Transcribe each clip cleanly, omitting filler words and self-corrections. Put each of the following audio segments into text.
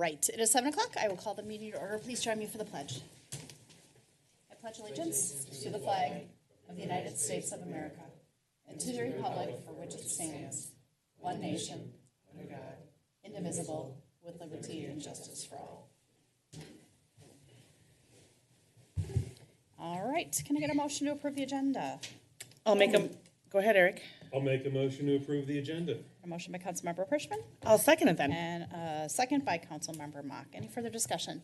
Right, it is 7 o'clock. I will call the meeting to order. Please join me for the pledge. I pledge allegiance to the flag of the United States of America and to the republic for which it stands, one nation, under God, indivisible, with liberty and justice for all. All right, can I get a motion to approve the agenda? Go ahead, Eric. I'll make a motion to approve the agenda. A motion by Councilmember Hirschman I'll second it then. and a second by Councilmember Mock. Any further discussion?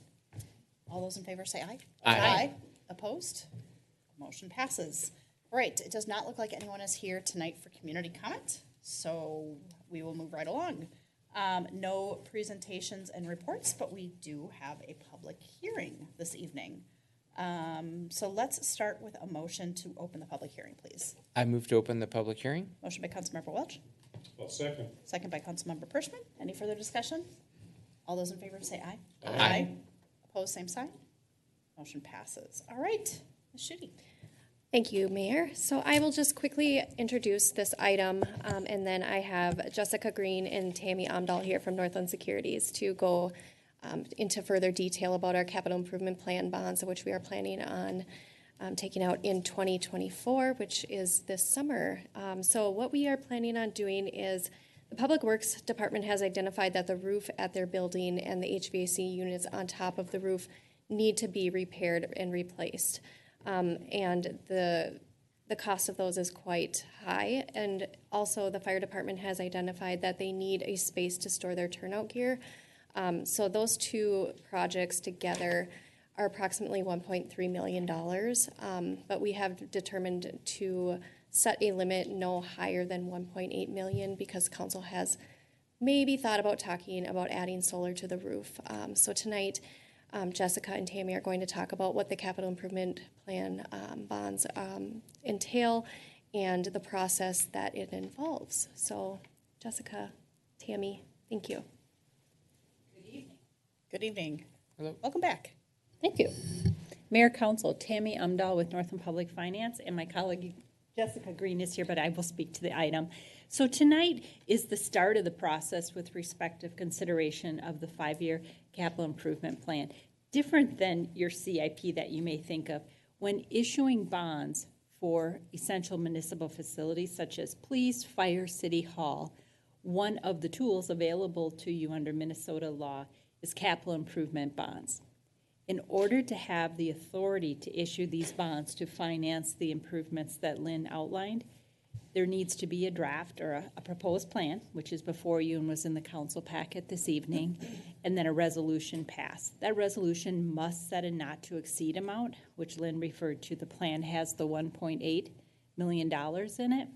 All those in favor say aye. Aye. Opposed? Motion passes. All right, it does not look like anyone is here tonight for community comment, so we will move right along. No presentations and reports, but we do have a public hearing this evening. So let's start with a motion to open the public hearing, please. I move to open the public hearing. Motion by Councilmember Welch, I'll second. second by Councilmember Hirschman. Any further discussion? All those in favor say aye. Aye. Opposed, same sign. Motion passes. All right, Ms. Schutte. Thank you, Mayor. So I will just quickly introduce this item, and then I have Jessica Green and Tammy Amdahl here from Northland Securities to go into further detail about our capital improvement plan bonds, which we are planning on taking out in 2024, which is this summer. So what we are planning on doing is the Public Works Department has identified that the roof at their building and the HVAC units on top of the roof need to be repaired and replaced. And the cost of those is quite high. And also the fire department has identified that they need a space to store their turnout gear. So those two projects together are approximately $1.3 million, but we have determined to set a limit no higher than $1.8 million because council has maybe thought about talking about adding solar to the roof. So tonight, Jessica and Tammy are going to talk about what the capital improvement plan bonds entail and the process that it involves. So Jessica, Tammy, thank you. Good evening. Hello. Welcome back. Thank you. Mayor Council, Tammy Amdahl with Northland Public Finance, and my colleague Jessica Green is here, but I will speak to the item. So tonight is the start of the process with respect of consideration of the 5-year capital improvement plan. Different than your CIP that you may think of. When issuing bonds for essential municipal facilities such as police, fire, city hall, one of the tools available to you under Minnesota law is capital improvement bonds. In order to have the authority to issue these bonds to finance the improvements that Lynn outlined, there needs to be a draft or a proposed plan, which is before you and was in the council packet this evening, and then a resolution passed. That resolution must set a not to exceed amount, which Lynn referred to. The plan has the $1.8 million in it.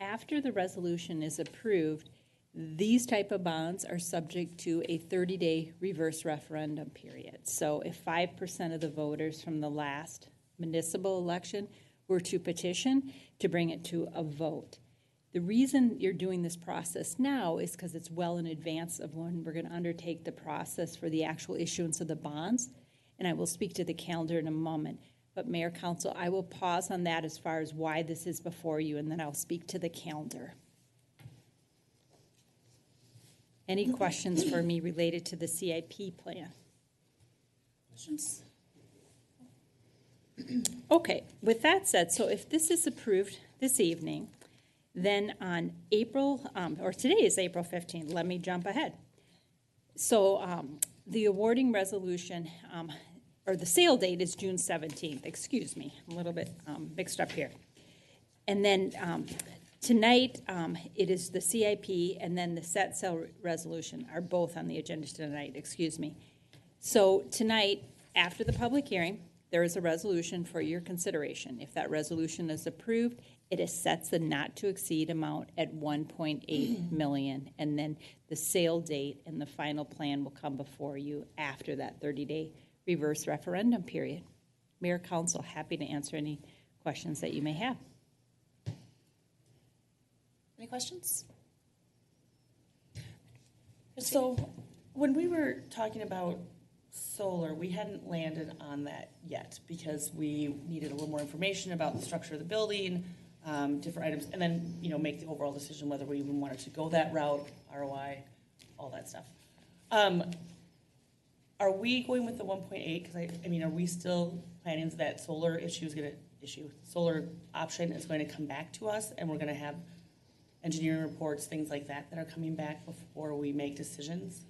After the resolution is approved, these type of bonds are subject to a 30-day reverse referendum period. So if 5% of the voters from the last municipal election were to petition to bring it to a vote. The reason you're doing this process now is because it's well in advance of when we're going to undertake the process for the actual issuance of the bonds. And I will speak to the calendar in a moment. But Mayor, Council, I will pause on that as far as why this is before you, and then I'll speak to the calendar. Any questions for me related to the CIP plan? Questions? Okay, with that said, so if this is approved this evening, then on April, or today is April 15th, let me jump ahead. So the awarding resolution, or the sale date is June 17th, excuse me, I'm a little bit mixed up here. And then tonight, it is the CIP and then the set sale resolution are both on the agenda tonight, excuse me. So tonight, after the public hearing, there is a resolution for your consideration. If that resolution is approved, it sets the not to exceed amount at $1.8 million. And then the sale date and the final plan will come before you after that 30-day reverse referendum period. Mayor, Council, happy to answer any questions that you may have. Any questions? So when we were talking about solar, we hadn't landed on that yet because we needed a little more information about the structure of the building, different items, and then, make the overall decision whether we even wanted to go that route, ROI, all that stuff. are we going with the 1.8? Because I mean, are we still planning that solar option is going to come back to us, and we're going to have engineering reports, things like that are coming back before we make decisions?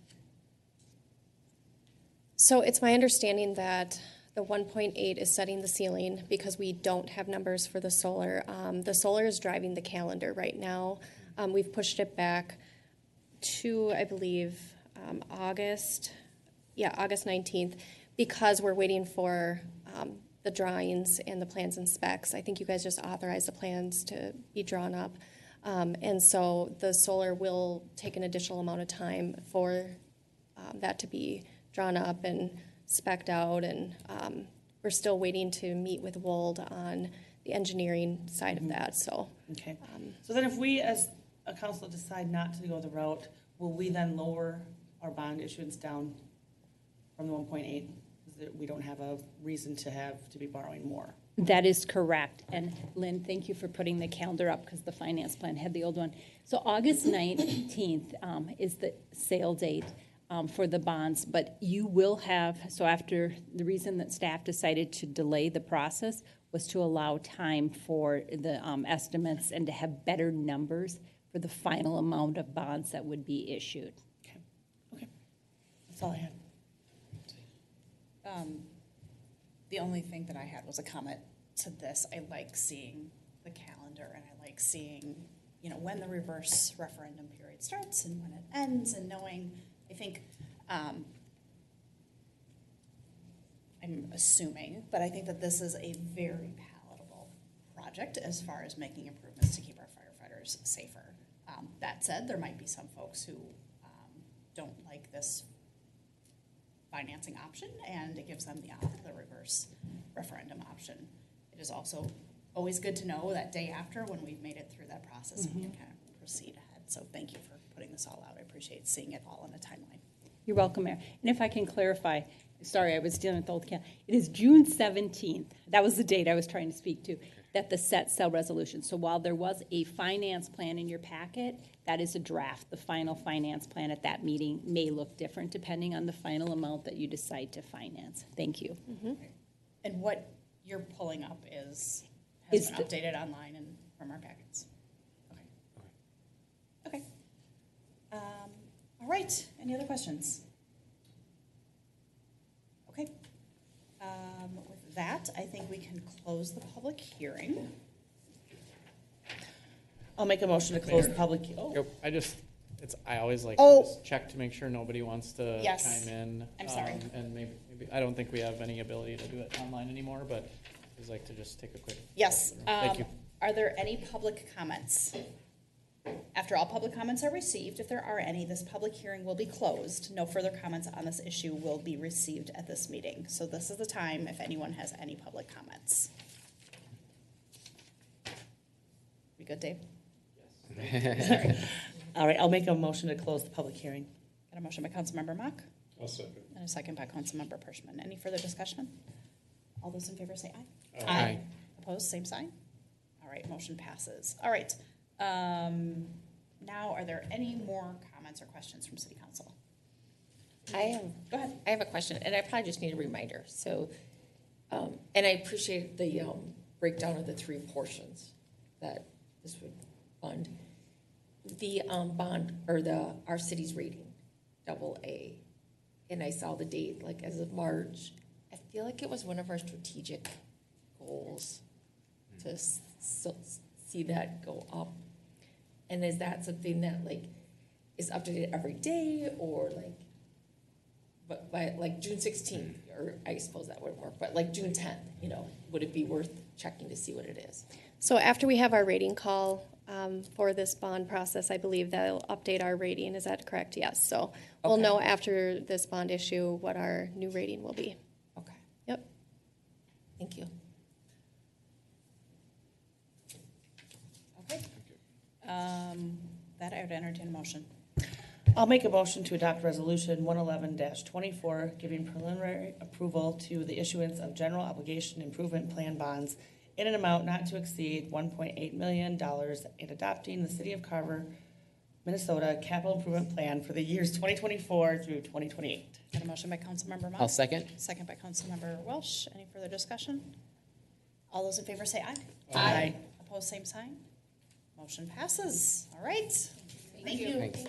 So it's my understanding that the 1.8 is setting the ceiling because we don't have numbers for the solar. The solar is driving the calendar right now. We've pushed it back to, I believe, August 19th, because we're waiting for the drawings and the plans and specs. I think you guys just authorized the plans to be drawn up. And so the solar will take an additional amount of time for that to be drawn up and spec'd out. And we're still waiting to meet with Wold on the engineering side of that, so. Okay. So then if we as a council decide not to go the route, will we then lower our bond issuance down from the 1.8? Because we don't have a reason to be borrowing more. That is correct. And Lynn, thank you for putting the calendar up because the finance plan had the old one. So August 19th is the sale date for the bonds, but you will have, so after the reason that staff decided to delay the process was to allow time for the estimates and to have better numbers for the final amount of bonds that would be issued. Okay. That's all I had. The only thing that I had was a comment to this. I like seeing the calendar, and I like seeing, when the reverse referendum period starts and when it ends, and knowing, I think, I'm assuming, but I think that this is a very palatable project as far as making improvements to keep our firefighters safer. That said, there might be some folks who don't like this financing option, and it gives them the reverse referendum option. It is also always good to know that day after, when we've made it through that process, we can kind of proceed ahead. So thank you for putting this all out. I appreciate seeing it all in a timeline. You're welcome, Mayor. And if I can clarify, sorry, I was dealing with the old calendar. It is June 17th. That was the date I was trying to speak to, that the set sell resolution. So while there was a finance plan in your packet, that is a draft. The final finance plan at that meeting may look different depending on the final amount that you decide to finance. Thank you. And what you're pulling up has Is been updated online and from our packets. Okay. All right. Any other questions? Okay. With that, I think we can close the public hearing. I'll make a motion to close the public. Yep, I always like Oh. to just check to make sure nobody wants to Yes. chime in. I'm sorry. And maybe, I don't think we have any ability to do it online anymore, but I always like to just take a quick. Yes. Thank you. Are there any public comments? After all public comments are received, if there are any, this public hearing will be closed. No further comments on this issue will be received at this meeting. So this is the time if anyone has any public comments. We good, Dave? All right, I'll make a motion to close the public hearing. Got a motion by Councilmember Mock I'll second. and a second by Councilmember Pershman. Any further discussion? All those in favor say aye. Aye. Opposed, same sign. All right, motion passes. All right. Now, are there any more comments or questions from City Council? Go ahead. I have a question, and I probably just need a reminder. So, and I appreciate the breakdown of the three portions that this would fund. The bond, or our city's rating, AA, and I saw the date, like as of March. I feel like it was one of our strategic goals to see that go up. And is that something that is updated every day, or but by June 16th, or I suppose that wouldn't work, but June 10th, would it be worth checking to see what it is? So after we have our rating call for this bond process, I believe that'll update our rating. Is that correct? Yes. So we'll Okay. know after this bond issue what our new rating will be. Okay, Yep. thank you. Okay. That I would entertain a motion. I'll make a motion to adopt resolution 111-24, giving preliminary approval to the issuance of general obligation improvement plan bonds in an amount not to exceed $1.8 million and adopting the City of Carver Minnesota Capital Improvement Plan for the years 2024 through 2028. Got a motion by Councilmember Mott. I'll second. Second by Councilmember Welsh. Any further discussion? All those in favor say aye. Aye. Opposed, same sign. Motion passes. All right. Thank you. Thanks.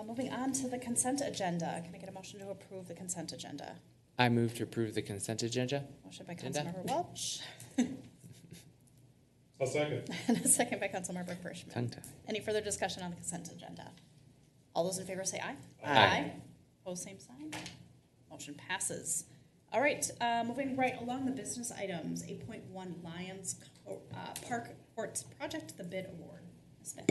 Moving on to the consent agenda. Can I get a motion to approve the consent agenda? I move to approve the consent agenda. Motion by Agenda. Councilmember Welch I'll second. and a second by Councilmember Frischman. Tongue tie. Any further discussion on the consent agenda? All those in favor say aye. Aye. Opposed, same sign. Motion passes. All right, moving right along the business items, 8.1 Lions Park Courts Project, the bid award. Ms. Finn.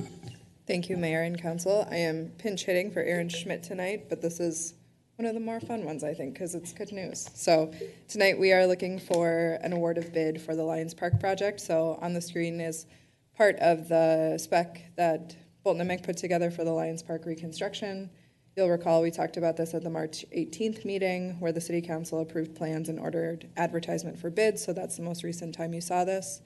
Thank you, Mayor and Council. I am pinch hitting for Aaron Schmidt tonight, but this is one of the more fun ones, I think, because it's good news. So tonight we are looking for an award of bid for the Lions Park project. So on the screen is part of the spec that Bolton and Mink put together for the Lions Park reconstruction. You'll recall we talked about this at the March 18th meeting where the City Council approved plans and ordered advertisement for bids. So that's the most recent time you saw this.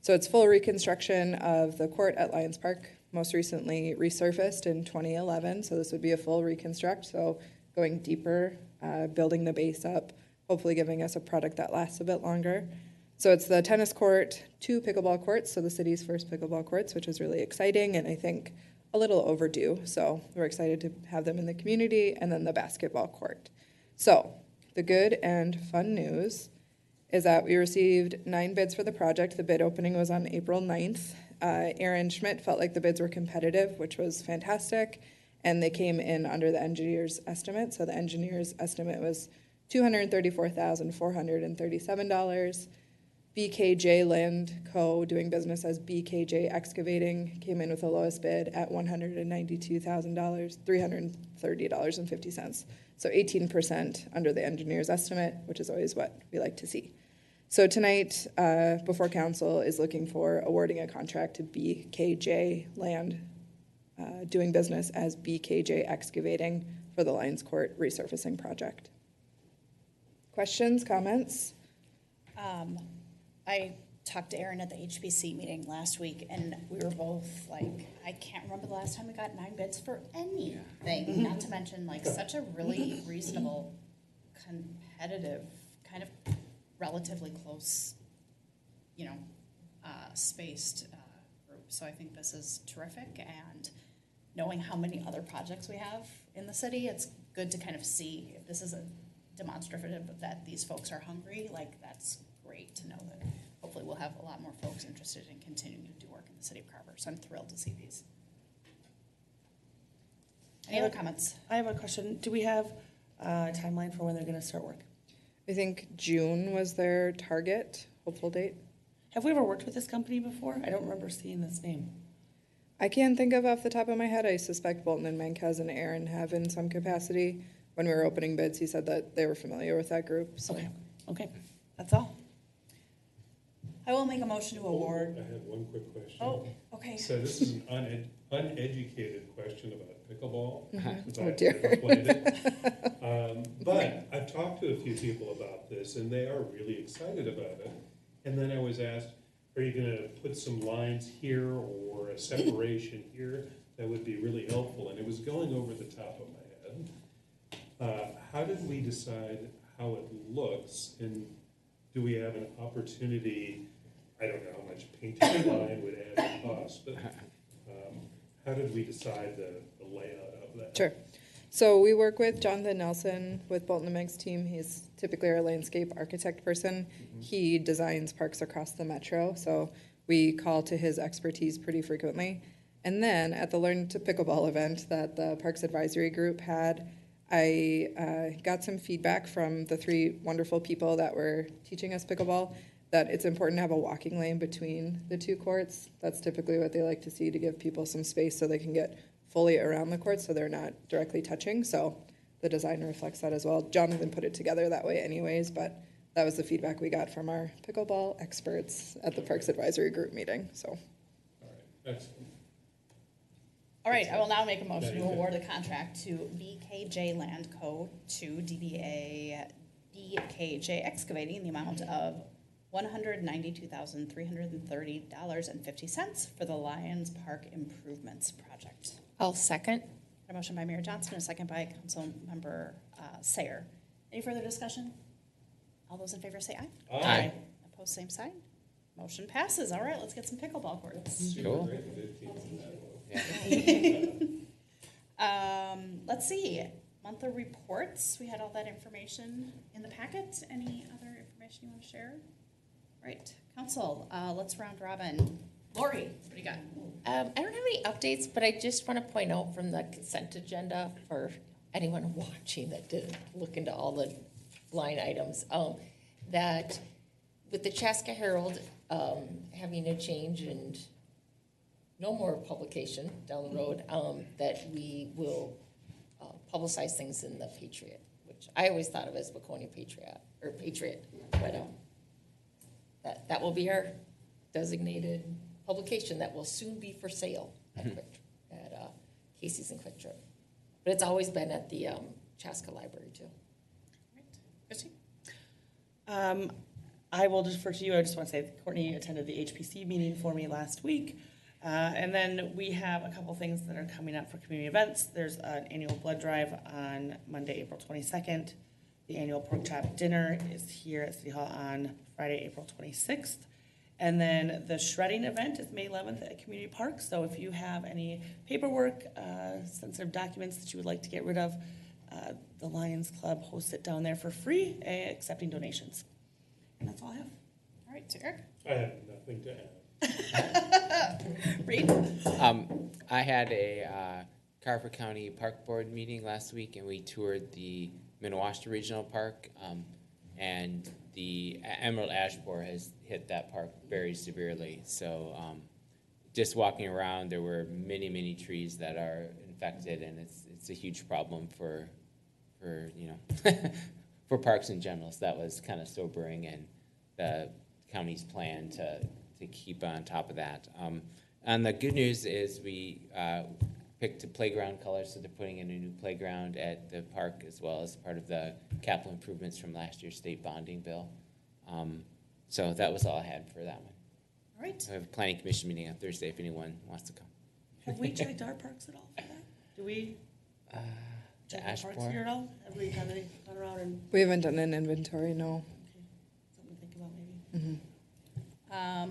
So it's full reconstruction of the court at Lions Park, most recently resurfaced in 2011. So this would be a full reconstruct. So going deeper, building the base up, hopefully giving us a product that lasts a bit longer. So it's the tennis court, 2 pickleball courts, so the city's first pickleball courts, which is really exciting and I think a little overdue. So we're excited to have them in the community, and then the basketball court. So the good and fun news is that we received 9 bids for the project. The bid opening was on April 9th. Aaron Schmidt felt like the bids were competitive, which was fantastic, and they came in under the engineer's estimate. So the engineer's estimate was $234,437. BKJ Land Co., doing business as BKJ Excavating, came in with the lowest bid at $192,330.50. So 18% under the engineer's estimate, which is always what we like to see. So tonight, before council is looking for awarding a contract to BKJ Land, doing business as BKJ Excavating for the Lions Court resurfacing project. Questions, comments? I talked to Aaron at the HPC meeting last week, and we were both like, I can't remember the last time we got 9 bids for anything, not to mention like such a really reasonable, competitive, kind of relatively close, spaced group. So I think this is terrific, and knowing how many other projects we have in the city, it's good to kind of see if this is a demonstrative that these folks are hungry. Like, that's great to know that hopefully we'll have a lot more folks interested in continuing to do work in the city of Carver. So I'm thrilled to see these. Any other comments? I have a question. Do we have a timeline for when they're going to start work? I think June was their target, hopeful date. Have we ever worked with this company before? I don't remember seeing this name. I can't think of off the top of my head. I suspect Bolton and Mankaz and Aaron have in some capacity. When we were opening bids, he said that they were familiar with that group. So. Okay, that's all. I will make a motion to award. I have one quick question. Oh, okay. So this is an uneducated question about pickleball. since Oh, I've dear. never played it. But I've talked to a few people about this, and they are really excited about it. And then I was asked, are you going to put some lines here or a separation here? That would be really helpful. And it was going over the top of my head. How did we decide how it looks? And do we have an opportunity? I don't know how much painting a line would add to cost, but how did we decide the layout of that? Sure. So we work with Jonathan Nelson with Bolton and Mink's team. He's typically our landscape architect person. He designs parks across the metro, so we call to his expertise pretty frequently. And then at the Learn to Pickleball event that the Parks Advisory Group had, I got some feedback from the 3 wonderful people that were teaching us pickleball that it's important to have a walking lane between the 2 courts. That's typically what they like to see, to give people some space so they can get fully around the court so they're not directly touching. So the design reflects that as well. Jonathan put it together that way anyways, but that was the feedback we got from our pickleball experts at the Parks Advisory Group meeting. So. All right, excellent. All right, I will now make a motion to award the contract to BKJ Land Co. to DBA BKJ Excavating in the amount of $192,330.50 for the Lions Park Improvements Project. I'll second. A motion by Mayor Johnson, a second by Councilmember Sayer. Any further discussion? All those in favor say aye. Aye. Opposed, same sign. Motion passes. All right, let's get some pickleball courts. Cool. Let's see, monthly reports. We had all that information in the packet. Any other information you want to share? Right, council, let's round robin. Lori, what do you got? I don't have any updates, but I just want to point out from the consent agenda for anyone watching that didn't look into all the line items, that with the Chaska Herald having a change and no more publication down the road, that we will publicize things in the Patriot, which I always thought of as Waconia Patriot, but that will be our designated publication that will soon be for sale at Casey's and Quick Trip. But it's always been at the Chaska Library too. Right. Christy? I will defer to you. I just want to say that Courtney attended the HPC meeting for me last week. And then we have a couple things that are coming up for community events. There's an annual blood drive on Monday, April 22nd. The annual pork chop dinner is here at City Hall on Friday, April 26th. And then the shredding event is May 11th at Community Park. So if you have any paperwork, sensitive documents that you would like to get rid of, the Lions Club hosts it down there for free, accepting donations. And that's all I have. All right, so Eric? I have nothing to add. Reed? I had a Carver County Park Board meeting last week, and we toured the Minnewaska Regional Park, and the emerald ash borer has hit that park very severely. So just walking around, there were many, many trees that are infected, and it's a huge problem for for parks in general. So that was kind of sobering, and the county's plan to keep on top of that. And the good news is we picked a playground color, so they're putting in a new playground at the park as well as part of the capital improvements from last year's state bonding bill. So that was all I had for that one. All right. I have a planning commission meeting on Thursday if anyone wants to come. Have we checked our parks at all for that? Do we check our ash parks borer? here at all? Have we gone around and We haven't done an inventory, no. something to think about maybe?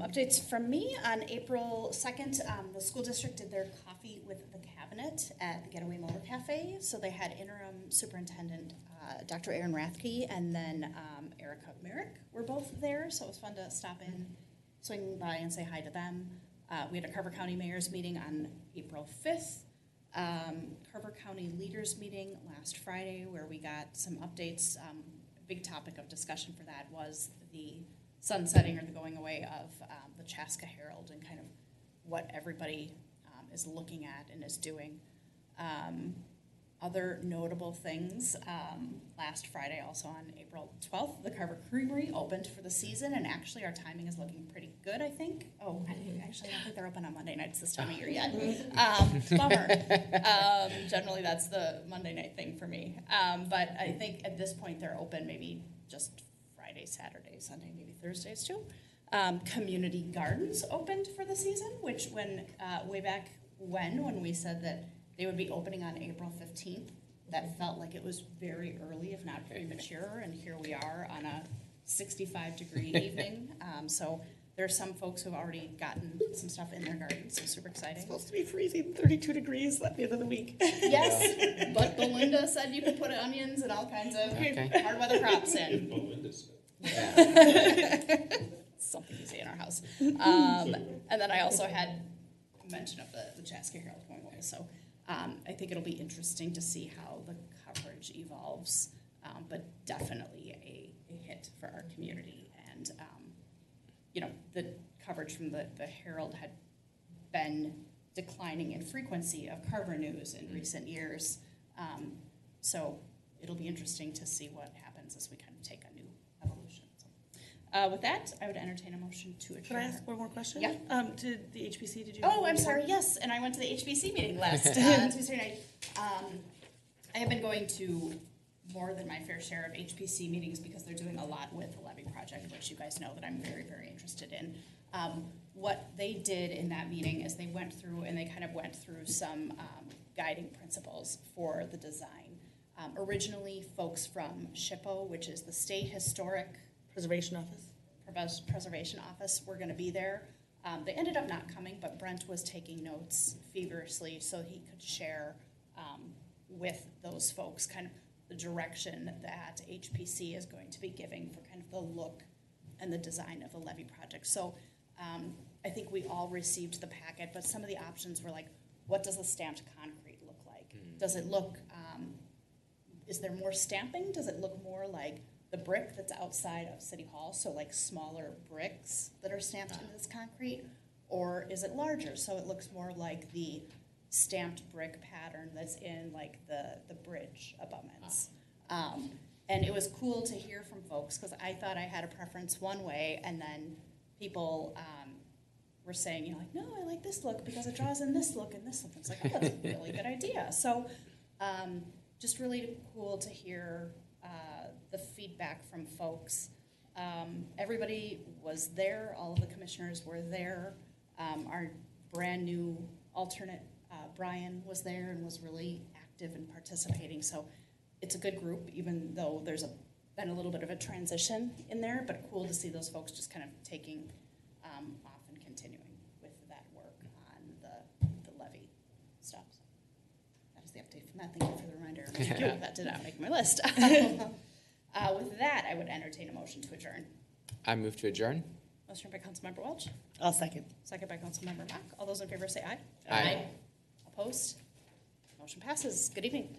Updates from me on April 2nd. The school district did their coffee with the cabinet at the Getaway Motor Cafe. So they had interim superintendent Dr. Aaron Rathke and then Erica Merrick were both there. So it was fun to stop in, swing by and say hi to them. We had a Carver County Mayor's meeting on April 5th. Carver County Leaders meeting last Friday where we got some updates. A big topic of discussion for that was the sunsetting or the going away of the Chaska Herald and kind of what everybody is looking at and is doing. Other notable things, last Friday, also on April 12th, the Carver Creamery opened for the season, and actually our timing is looking pretty good, I think. Oh, actually, I don't think they're open on Monday nights this time of year yet. Bummer. Generally, that's the Monday night thing for me. But I think at this point they're open maybe just Friday, Saturday, Sunday, maybe Thursdays too. Community Gardens opened for the season, which when way back when we said that they would be opening on April 15th, that felt like it was very early, if not premature, and here we are on a 65-degree evening. So there are some folks who have already gotten some stuff in their gardens, so super exciting. It's supposed to be freezing, 32 degrees at the end of the week. Yes, but Belinda said you could put onions and all kinds of hard weather crops in. Belinda said. Something you say in our house. And then I also had mention of the Chaska Herald going away. So I think it'll be interesting to see how the coverage evolves, but definitely a hit for our community. And, the coverage from the Herald had been declining in frequency of Carver news in recent years. So it'll be interesting to see what happens as we kind of take a new evolution. So, with that, I would entertain a motion to adjourn. Can I ask one more question? Yeah. To the HPC, did you? Oh, I'm sorry. Yes, and I went to the HBC meeting last Tuesday night. I have been going to more than my fair share of HPC meetings because they're doing a lot with the levy project, which you guys know that I'm very, very interested in. What they did in that meeting is they went through and they kind of went through some guiding principles for the design. Originally, folks from SHPO, which is the State Historic Preservation Office. Preservation Office, were going to be there. They ended up not coming, but Brent was taking notes feverishly so he could share with those folks kind of the direction that HPC is going to be giving for kind of the look and the design of the levy project. So I think we all received the packet, but some of the options were like, what does the stamped concrete look like? Does it look, is there more stamping? Does it look more like the brick that's outside of City Hall, so like smaller bricks that are stamped into this concrete? Or is it larger, so it looks more like the stamped brick pattern that's in like the bridge abutments? And it was cool to hear from folks, because I thought I had a preference one way, and then people were saying, you know, like, no, I like this look because it draws in this look and this look. It's like, oh, that's a really good idea. So just really cool to hear the feedback from folks. Everybody was there. All of the commissioners were there. Our brand new alternate, Brian, was there and was really active and participating. So it's a good group, even though there's been a little bit of a transition in there, but cool to see those folks just kind of taking off and continuing with that work on the levy stuff. So that is the update from that. Thank you for the reminder. Thank you. That did not make my list. With that, I would entertain a motion to adjourn. I move to adjourn. Motion by Councilmember Welch, I'll second. second by Councilmember Mock. All those in favor say aye. Aye. Opposed? Motion passes. Good evening.